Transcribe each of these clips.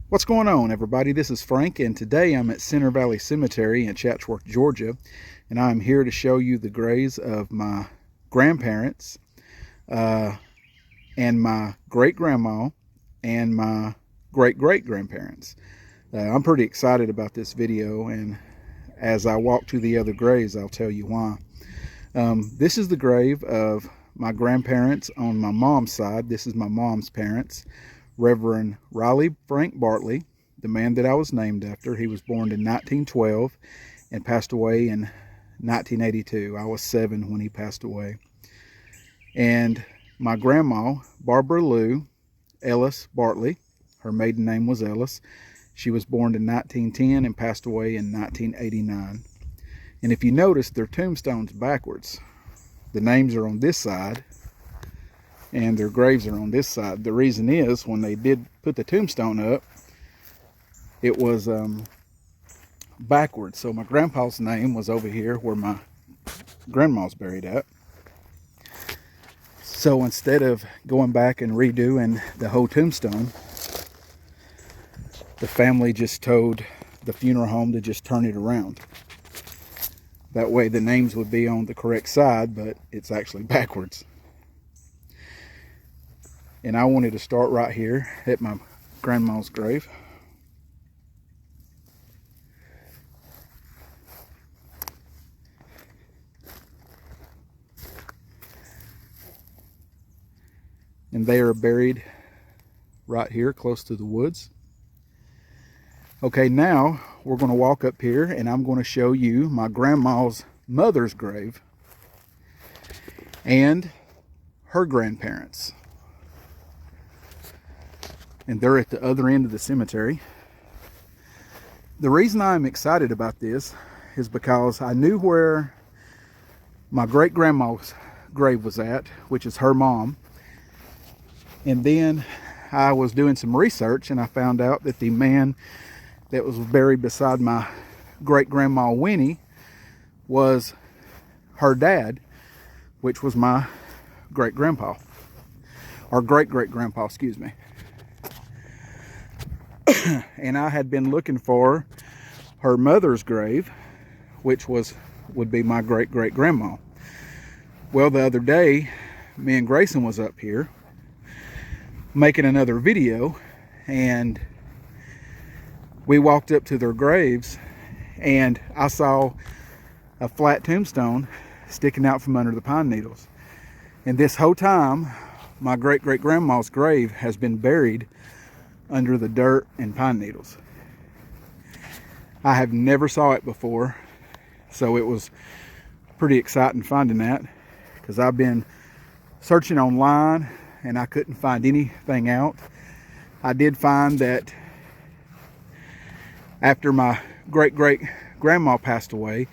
What's going on, everybody? This is Frank, and today I'm at Center Valley Cemetery in Chatsworth, Georgia, and I'm here to show you the graves of my grandparents, and my great-grandma, and my great-great-grandparents. I'm pretty excited about this video, and as I walk to the other graves, I'll tell you why. This is the grave of my grandparents on my mom's side. This is my mom's parents. Reverend Riley Frank Bartley, the man that I was named after. He was born in 1912 and passed away in 1982. I was 7 when he passed away. And my grandma, Barbara Lou Ellis Bartley, her maiden name was Ellis. She was born in 1910 and passed away in 1989. And if you notice, their tombstone's backwards. The names are on this side, and their graves are on this side. The reason is, when they did put the tombstone up, it was backwards. So my grandpa's name was over here where my grandma's buried at. So instead of going back and redoing the whole tombstone, the family just told the funeral home to just turn it around. That way the names would be on the correct side, but it's actually backwards. And I wanted to start right here at my grandma's grave. And they are buried right here close to the woods. Okay, now we're going to walk up here and I'm going to show you my grandma's mother's grave and her grandparents. And they're at the other end of the cemetery. The reason I'm excited about this is because I knew where my great-grandma's grave was at, which is her mom. And then I was doing some research and I found out that the man that was buried beside my great-grandma Winnie was her dad, which was my great-grandpa, or great-great-grandpa, excuse me. And I had been looking for her mother's grave, which would be my great-great-grandma. Well, the other day, me and Grayson was up here making another video, and we walked up to their graves, and I saw a flat tombstone sticking out from under the pine needles. And this whole time, my great-great-grandma's grave has been buried under the dirt and pine needles. I have never saw it before, so it was pretty exciting finding that, because I've been searching online and I couldn't find anything out. I did find that after my great-great-grandma passed away,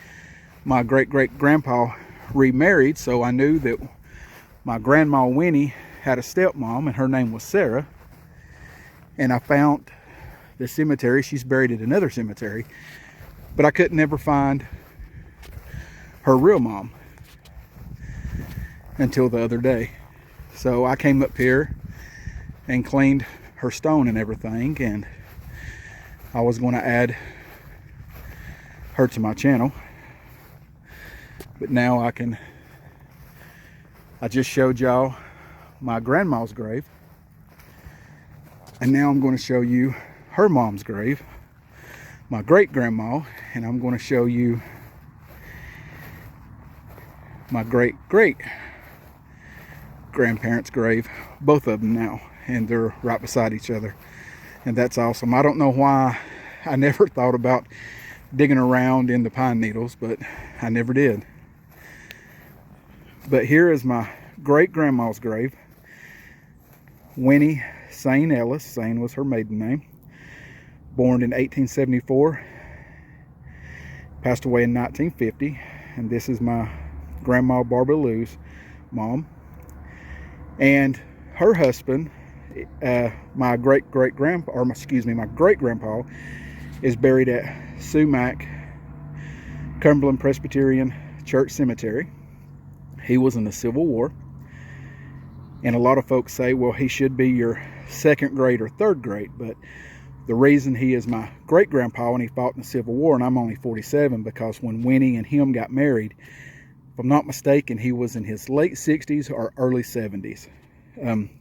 my great-great-grandpa remarried, so I knew that my grandma Winnie had a stepmom and her name was Sarah. And I found the cemetery. She's buried at another cemetery, but I couldn't ever find her real mom until the other day. So I came up here and cleaned her stone and everything, and I was going to add her to my channel, but now I just showed y'all my grandma's grave. And now I'm going to show you her mom's grave, my great-grandma, and I'm going to show you my great-great-grandparents' grave, both of them now, and they're right beside each other. And that's awesome. I don't know why I never thought about digging around in the pine needles, but I never did. But here is my great-grandma's grave, Winnie Sane Ellis. Sane was her maiden name. Born in 1874, passed away in 1950. And this is my grandma Barbara Lou's mom. And her husband, my great-grandpa is buried at Sumac Cumberland Presbyterian Church Cemetery. He was in the Civil War. And a lot of folks say, well, he should be your second grade or third grade, but The reason he is my great-grandpa when he fought in the Civil War, and I'm only 47, because when Winnie and him got married, if I'm not mistaken, he was in his late 60s or early 70s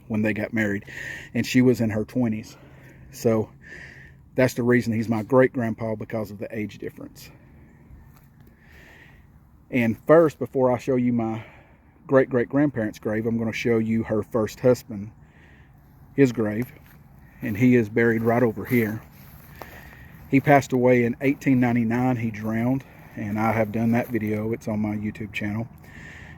when they got married, and she was in her 20s. So that's the reason he's my great-grandpa, because of the age difference. And first, before I show you my great-great-grandparents' grave, I'm going to show you her first husband, his grave. And he is buried right over here. He passed away in 1899. He drowned, and I have done that video. It's on my YouTube channel.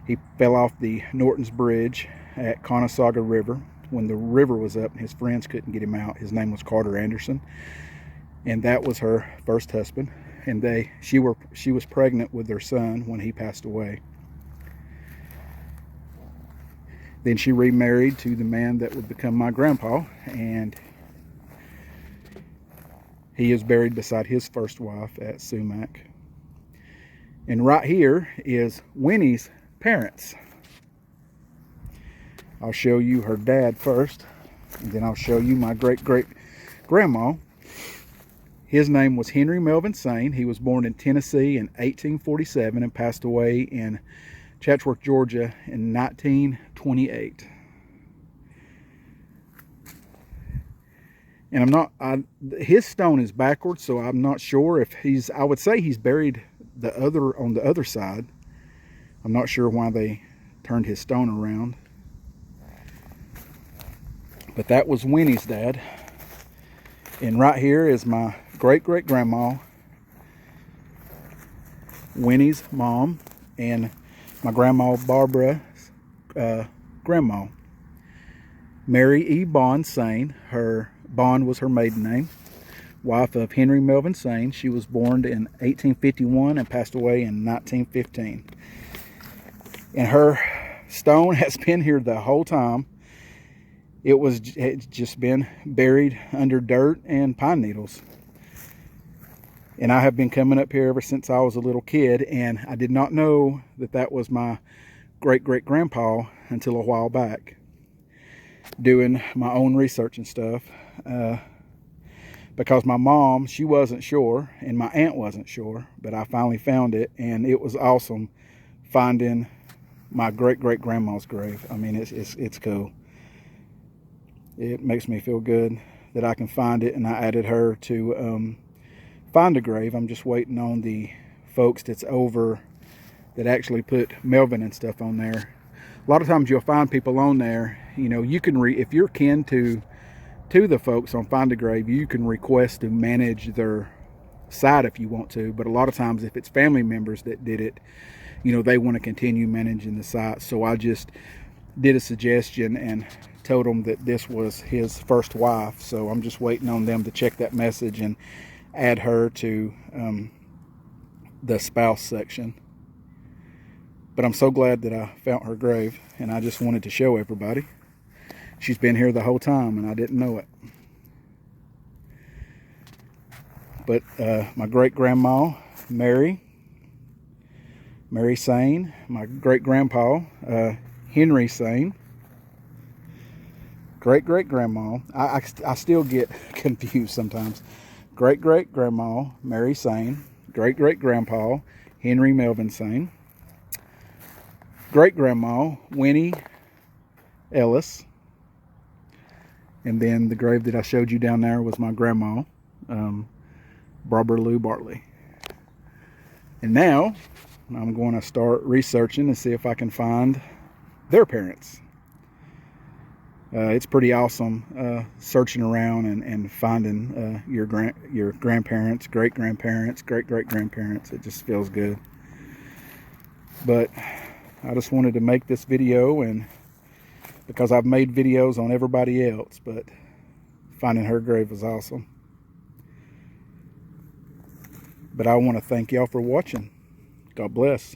He fell off the Norton's Bridge at Conasauga River when the river was up and his friends couldn't get him out. His name was Carter Anderson, and that was her first husband. And she was pregnant with their son when he passed away. Then she remarried to the man that would become my grandpa, and he is buried beside his first wife at Sumac. And right here is Winnie's parents. I'll show you her dad first, and then I'll show you my great-great-grandma. His name was Henry Melvin Sane. He was born in Tennessee in 1847 and passed away in Chatsworth, Georgia in 1928. And his stone is backwards, so I'm not sure if I would say he's buried on the other side. I'm not sure why they turned his stone around. But that was Winnie's dad. And right here is my great-great-grandma, Winnie's mom, and my grandma Barbara's grandma. Mary E. Bond Sane. Bond was her maiden name. Wife of Henry Melvin Sane. She was born in 1851 and passed away in 1915. And her stone has been here the whole time. It's just been buried under dirt and pine needles. And I have been coming up here ever since I was a little kid, and I did not know that that was my great-great-grandpa until a while back, doing my own research and stuff. Because my mom, she wasn't sure, and my aunt wasn't sure, but I finally found it, and it was awesome finding my great-great-grandma's grave. I mean, it's cool. It makes me feel good that I can find it, and I added her to find a grave. I'm just waiting on the folks that actually put Melvin and stuff on there. A lot of times you'll find people on there, you know, you can if you're kin to the folks on Find a Grave, you can request to manage their site if you want to. But a lot of times if it's family members that did it, you know, they want to continue managing the site. So I just did a suggestion and told them that this was his first wife. So I'm just waiting on them to check that message and add her to the spouse section. But I'm so glad that I found her grave, and I just wanted to show everybody. She's been here the whole time, and I didn't know it. But my great-grandma, Mary Sane, my great-grandpa, Henry Sane, great-great-grandma, I still get confused sometimes. Great-great-grandma, Mary Sane, great-great-grandpa, Henry Melvin Sane, great-grandma, Winnie Ellis, and then the grave that I showed you down there was my grandma, Barbara Lou Bartley. And now I'm going to start researching and see if I can find their parents. It's pretty awesome searching around and finding your grandparents, great-grandparents, great-great-grandparents. It just feels good. But I just wanted to make this video, and because I've made videos on everybody else, but finding her grave was awesome. But I want to thank y'all for watching. God bless.